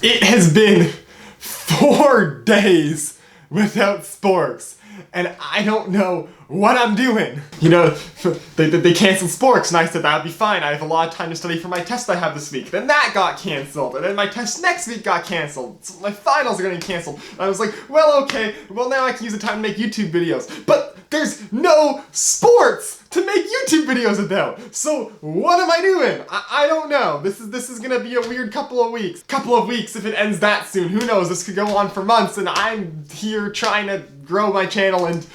It has been 4 days without sporks, and I don't know what I'm doing. You know, they canceled sporks, and I said that would be fine. I have a lot of time to study for my test I have this week. Then that got canceled, and then my test next week got canceled. So my finals are getting canceled. And I was like, well, okay, well now I can use the time to make YouTube videos. But there's no sports to make YouTube videos about. So what am I doing? I don't know. This is gonna be a weird couple of weeks. Couple of weeks if it ends that soon. Who knows? This could go on for months, and I'm here trying to grow my channel, and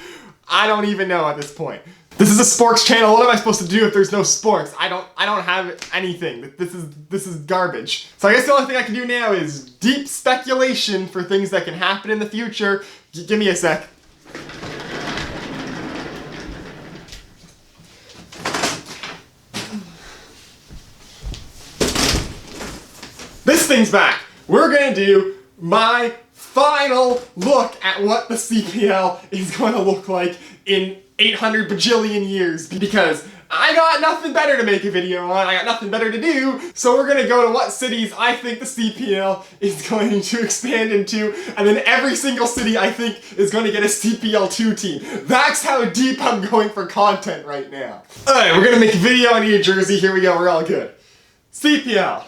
I don't even know at this point. This is a sporks channel. What am I supposed to do if there's no sporks? I don't have anything. This is garbage. So I guess the only thing I can do now is deep speculation for things that can happen in the future. Give me a sec. This thing's back. We're gonna do my final look at what the CPL is going to look like in 800 bajillion years, because I got nothing better to make a video on, I got nothing better to do, so we're gonna go to what cities I think the CPL is going to expand into, and then every single city I think is going to get a CPL 2 team. That's how deep I'm going for content right now. Alright, we're gonna make a video on New Jersey, here we go, we're all good. CPL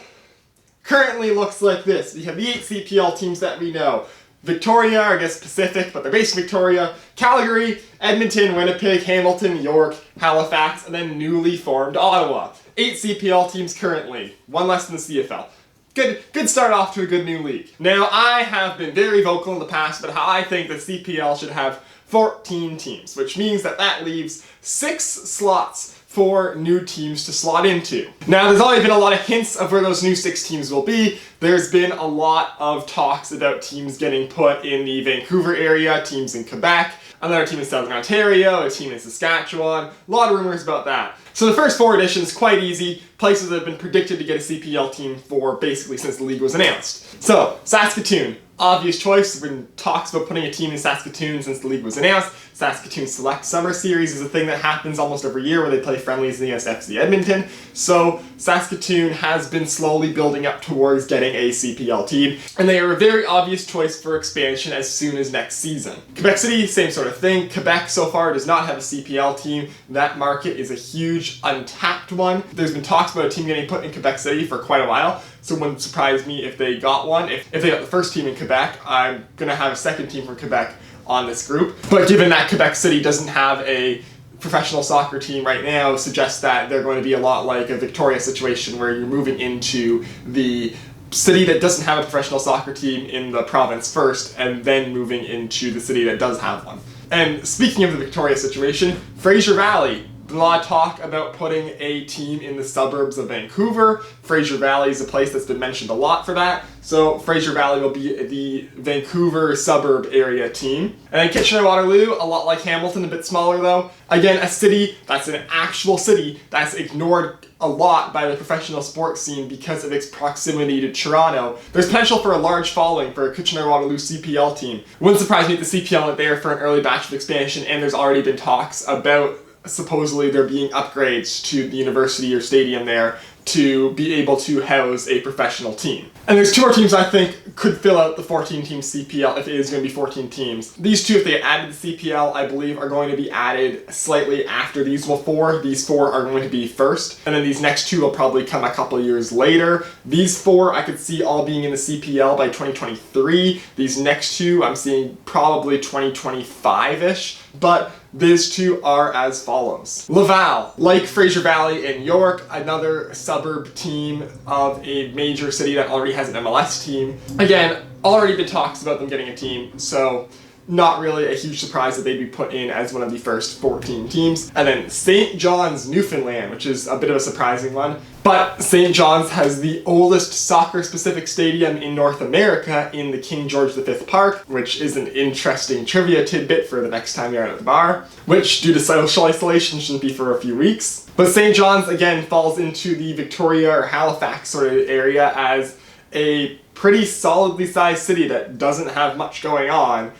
currently looks like this. We have the 8 CPL teams that we know. Victoria, I guess Pacific, but they're based in Victoria, Calgary, Edmonton, Winnipeg, Hamilton, York, Halifax, and then newly formed Ottawa. 8 CPL teams currently, 1 less than the CFL. Good start off to a good new league. Now, I have been very vocal in the past about how I think the CPL should have 14 teams, which means that leaves 6 slots for new teams to slot into. Now, there's already been a lot of hints of where those new 6 teams will be. There's been a lot of talks about teams getting put in the Vancouver area, teams in Quebec, another team in Southern Ontario, a team in Saskatchewan, a lot of rumors about that. So the first 4 editions, quite easy, places that have been predicted to get a CPL team for basically since the league was announced. So, Saskatoon, obvious choice. There's been talks about putting a team in Saskatoon since the league was announced. Saskatoon Select Summer Series is a thing that happens almost every year where they play friendlies against FC Edmonton. So Saskatoon has been slowly building up towards getting a CPL team, and they are a very obvious choice for expansion as soon as next season. Quebec City, same sort of thing. Quebec so far does not have a CPL team. That market is a huge untapped one. There's been talks about a team getting put in Quebec City for quite a while, so it wouldn't surprise me if they got one. If they got the first team in Quebec, I'm gonna have a second team from Quebec on this group. But given that Quebec City doesn't have a professional soccer team right now, suggests that they're going to be a lot like a Victoria situation where you're moving into the city that doesn't have a professional soccer team in the province first, and then moving into the city that does have one. And speaking of the Victoria situation, Fraser Valley. A lot of talk about putting a team in the suburbs of Vancouver. Fraser Valley is a place that's been mentioned a lot for that. So Fraser Valley will be the Vancouver suburb area team. And then Kitchener-Waterloo, a lot like Hamilton, a bit smaller though. Again, a city that's an actual city that's ignored a lot by the professional sports scene because of its proximity to Toronto. There's potential for a large following for a Kitchener-Waterloo CPL team. Wouldn't surprise me if the CPL went there for an early batch of expansion, and there's already been talks about supposedly there being upgrades to the university or stadium there to be able to house a professional team. And there's 2 more teams I think could fill out the 14-team CPL if it is going to be 14 teams. These 2, if they added the CPL, I believe are going to be added slightly after these 4. These 4 are going to be first, and then these next 2 will probably come a couple years later. These 4 I could see all being in the CPL by 2023. These next 2 I'm seeing probably 2025-ish, but these 2 are as follows. Laval, like Fraser Valley and York, another suburb team of a major city that already has an MLS team. Again, already been talks about them getting a team, so not really a huge surprise that they'd be put in as one of the first 14 teams. And then St. John's, Newfoundland, which is a bit of a surprising one. But St. John's has the oldest soccer-specific stadium in North America in the King George V Park, which is an interesting trivia tidbit for the next time you're out at the bar, which, due to social isolation, shouldn't be for a few weeks. But St. John's, again, falls into the Victoria or Halifax sort of area as a pretty solidly sized city that doesn't have much going on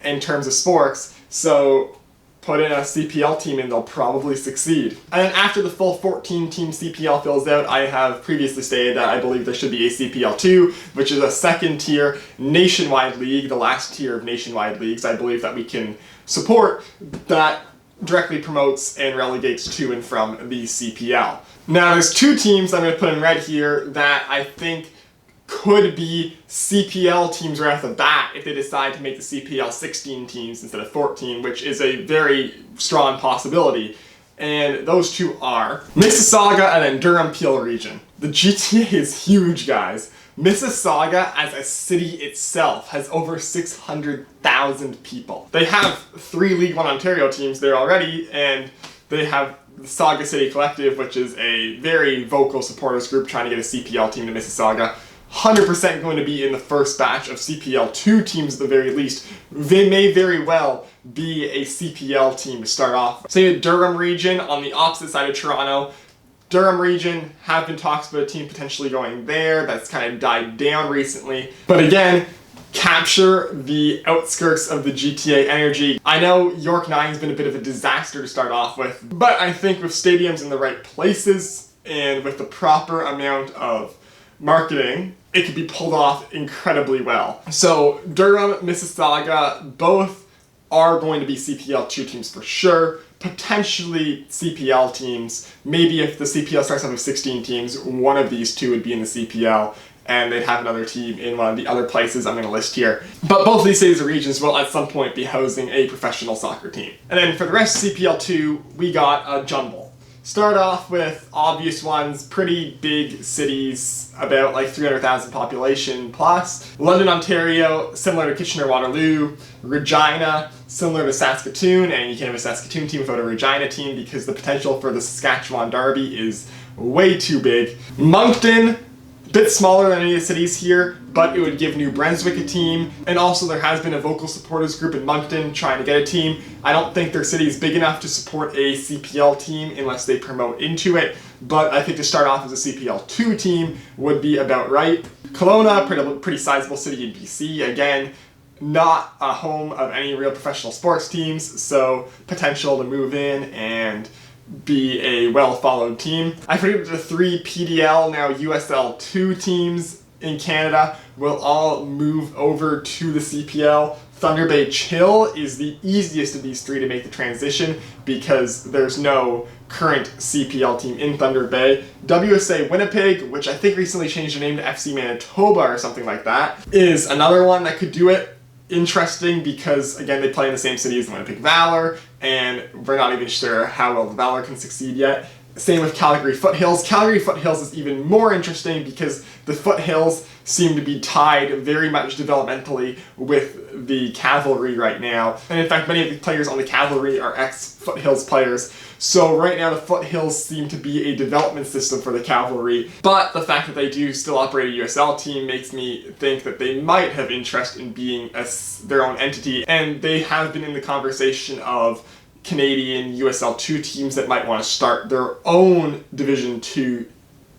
in terms of sports, so put in a CPL team and they'll probably succeed. And then after the full 14-team CPL fills out, I have previously stated that I believe there should be a CPL2, which is a second-tier nationwide league, the last tier of nationwide leagues. I believe that we can support that directly promotes and relegates to and from the CPL. Now there's two teams I'm going to put in red here that I think could be CPL teams right off the bat if they decide to make the CPL 16 teams instead of 14, which is a very strong possibility. And those two are Mississauga and then Durham Peel region. The GTA is huge, guys. Mississauga as a city itself has over 600,000 people. They have 3 League 1 Ontario teams there already, and they have the Saga City Collective, which is a very vocal supporters group trying to get a CPL team to Mississauga. 100% going to be in the first batch of CPL 2 teams at the very least. They may very well be a CPL team to start off. Say the Durham region on the opposite side of Toronto. Durham region have been talks about a team potentially going there. That's kind of died down recently. But again, capture the outskirts of the GTA energy. I know York 9's been a bit of a disaster to start off with, but I think with stadiums in the right places and with the proper amount of marketing, it could be pulled off incredibly well. So Durham, Mississauga, both are going to be CPL 2 teams for sure. Potentially CPL teams. Maybe if the CPL starts off with 16 teams, one of these two would be in the CPL, and they'd have another team in one of the other places I'm going to list here. But both of these cities or regions will at some point be housing a professional soccer team. And then for the rest of CPL 2, we got a jumble. Start off with obvious ones, pretty big cities, about like 300,000 population plus. London, Ontario, similar to Kitchener-Waterloo. Regina, similar to Saskatoon, and you can't have a Saskatoon team without a Regina team because the potential for the Saskatchewan Derby is way too big. Moncton, bit smaller than any of the cities here, but it would give New Brunswick a team, and also there has been a vocal supporters group in Moncton trying to get a team. I don't think their city is big enough to support a CPL team unless they promote into it, but I think to start off as a CPL 2 team would be about right. Kelowna, pretty sizable city in BC, again, not a home of any real professional sports teams, so potential to move in and be a well-followed team. I forget the 3 PDL, now USL 2 teams in Canada will all move over to the CPL. Thunder Bay Chill is the easiest of these 3 to make the transition because there's no current CPL team in Thunder Bay. WSA Winnipeg, which I think recently changed their name to FC Manitoba or something like that, is another one that could do it. Interesting because, again, they play in the same city as the Winnipeg Valor, and we're not even sure how well the Valor can succeed yet. Same with Calgary Foothills. Calgary Foothills is even more interesting because the Foothills seem to be tied very much developmentally with the Cavalry right now. And in fact, many of the players on the Cavalry are ex-Foothills players. So right now the Foothills seem to be a development system for the Cavalry. But the fact that they do still operate a USL team makes me think that they might have interest in being their own entity. And they have been in the conversation of Canadian USL 2 teams that might want to start their own Division 2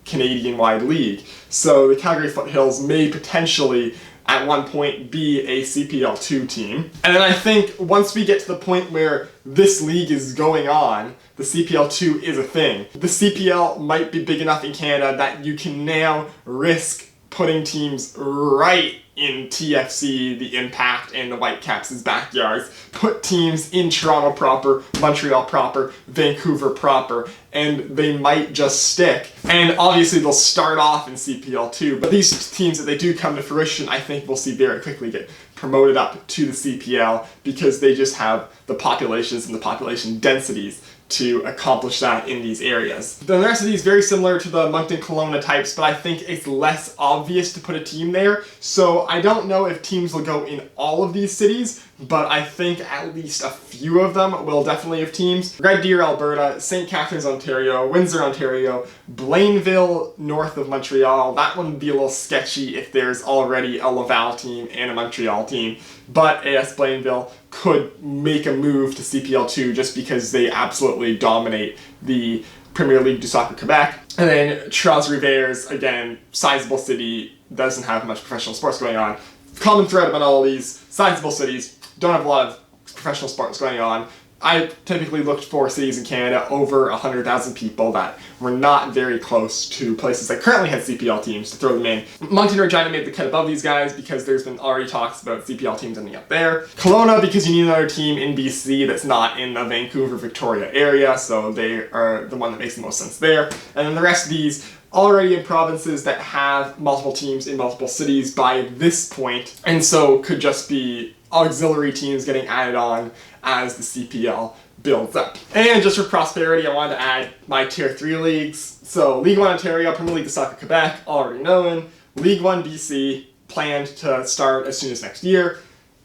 Canadian-wide league. So the Calgary Foothills may potentially at one point be a CPL 2 team. And then I think once we get to the point where this league is going on, the CPL 2 is a thing. The CPL might be big enough in Canada that you can now risk putting teams right in TFC, the Impact, and the Whitecaps' backyards. Put teams in Toronto proper, Montreal proper, Vancouver proper, and they might just stick. And obviously they'll start off in CPL 2, but these teams, if they do come to fruition, I think we'll see very quickly get promoted up to the CPL because they just have the populations and the population densities to accomplish that in these areas. The rest of these very similar to the Moncton Kelowna types, but I think it's less obvious to put a team there. So I don't know if teams will go in all of these cities, but I think at least a few of them will definitely have teams. Red Deer, Alberta, St. Catharines, Ontario, Windsor, Ontario, Blainville, north of Montreal. That one would be a little sketchy if there's already a Laval team and a Montreal team, but AS Blainville could make a move to CPL 2 just because they absolutely dominate the Premier League du Soccer Quebec. And then Charles-Rivières, again, sizable city, doesn't have much professional sports going on. Common thread about all of these, sizable cities, don't have a lot of professional sports going on. I typically looked for cities in Canada over 100,000 people that were not very close to places that currently had CPL teams to throw them in. Moncton and Regina made the cut above these guys because there's been already talks about CPL teams ending up there. Kelowna, because you need another team in BC that's not in the Vancouver, Victoria area, so they are the one that makes the most sense there. And then the rest of these already in provinces that have multiple teams in multiple cities by this point, and so could just be auxiliary teams getting added on as the CPL builds up. And just for prosperity, I wanted to add my Tier 3 leagues. So League 1 Ontario, Premier League of Soccer Quebec, already known. League 1 BC, planned to start as soon as next year.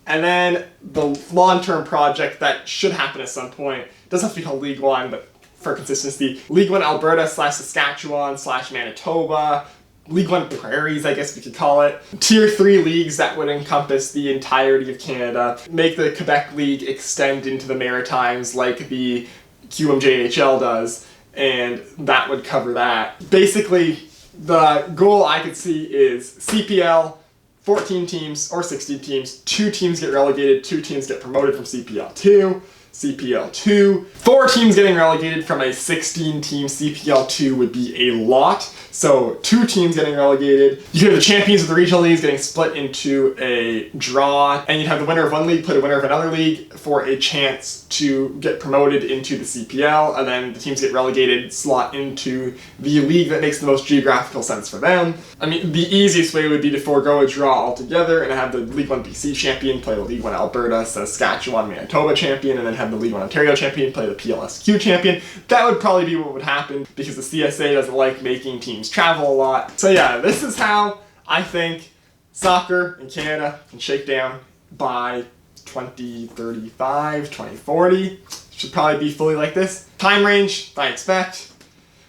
And then the long-term project that should happen at some point, doesn't have to be called League 1, but for consistency, League 1 Alberta / Saskatchewan / Manitoba, League 1 Prairies, I guess we could call it. Tier 3 leagues that would encompass the entirety of Canada. Make the Quebec League extend into the Maritimes like the QMJHL does, and that would cover that. Basically, the goal I could see is CPL, 14 teams or 16 teams, 2 teams get relegated, 2 teams get promoted from CPL 2. CPL 2. 4 teams getting relegated from a 16-team CPL 2 would be a lot. So 2 teams getting relegated. You could have the champions of the regional leagues getting split into a draw, and you'd have the winner of one league play the winner of another league for a chance to get promoted into the CPL, and then the teams get relegated, slot into the league that makes the most geographical sense for them. I mean, the easiest way would be to forego a draw altogether and have the League 1 BC champion play the League 1 Alberta, Saskatchewan, Manitoba champion, and then have the League 1 Ontario champion play the PLSQ champion. That would probably be what would happen because the CSA doesn't like making teams travel a lot. So yeah, this is how I think soccer in Canada can shake down by 2035, 2040. Should probably be fully like this. Time range, I expect.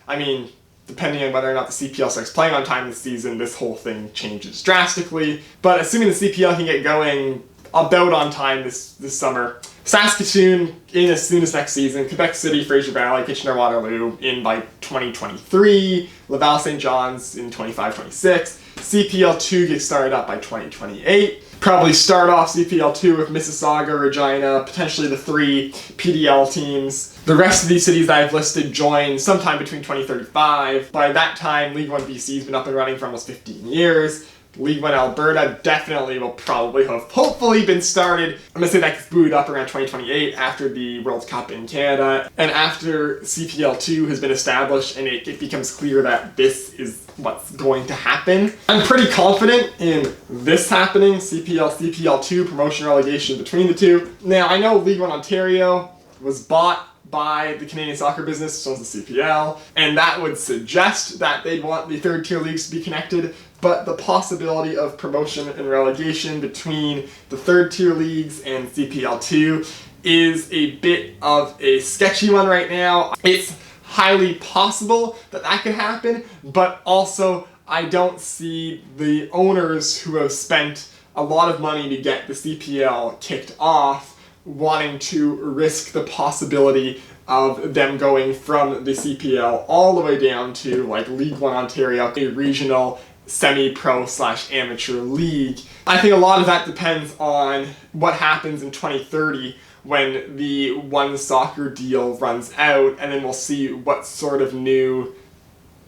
I mean, depending on whether or not the CPL starts playing on time this season, this whole thing changes drastically. But assuming the CPL can get going about on time this summer, Saskatoon in as soon as next season, Quebec City, Fraser Valley, Kitchener-Waterloo in by 2023, Laval St. John's in 25-26, CPL 2 gets started up by 2028, probably start off CPL 2 with Mississauga, Regina, potentially the 3 PDL teams. The rest of these cities that I've listed join sometime between 2035. By that time, League 1 BC has been up and running for almost 15 years. League 1 Alberta definitely will probably have hopefully been started. I'm gonna say that gets booted up around 2028 after the World Cup in Canada, and after CPL 2 has been established and it becomes clear that this is what's going to happen. I'm pretty confident in this happening, CPL 2, promotion relegation between the two. Now, I know League 1 Ontario was bought by the Canadian soccer business, so is the CPL, and that would suggest that they'd want the third tier leagues to be connected, but the possibility of promotion and relegation between the third tier leagues and CPL 2 is a bit of a sketchy one right now. It's highly possible that that could happen, but also I don't see the owners who have spent a lot of money to get the CPL kicked off wanting to risk the possibility of them going from the CPL all the way down to like League 1 Ontario, a regional semi-pro / amateur league. I think a lot of that depends on what happens in 2030 when the one soccer deal runs out, and then we'll see what sort of new,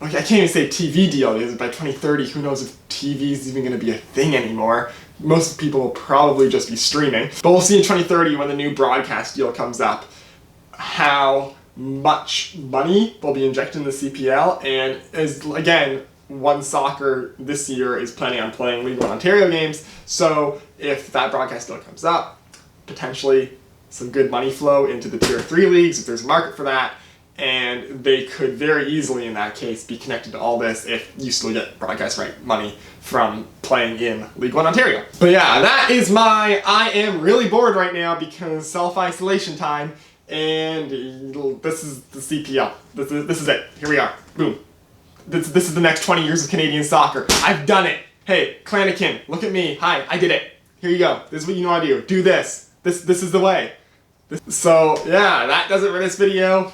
like I can't even say TV deal, because by 2030 who knows if TV is even going to be a thing anymore. Most people will probably just be streaming. But we'll see in 2030 when the new broadcast deal comes up how much money will be injected in the CPL, and as again, One Soccer this year is planning on playing League 1 Ontario games, so if that broadcast deal comes up, potentially some good money flow into the Tier 3 leagues if there's a market for that, and they could very easily in that case be connected to all this if you still get broadcast right money from playing in League 1 Ontario. But yeah, that is my I am really bored right now because self-isolation time, and this is the CPL. This is it. Here we are. Boom. This is the next 20 years of Canadian soccer. I've done it. Hey, Clanikin, look at me. Hi, I did it. Here you go. This is what you know how to do. Do this. This is the way. So yeah, that does it for this video.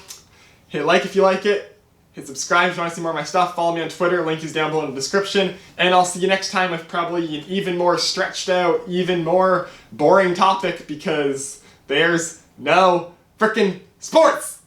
Hit like if you like it. Hit subscribe if you want to see more of my stuff. Follow me on Twitter. Link is down below in the description. And I'll see you next time with probably an even more stretched out, even more boring topic because there's no frickin' sports.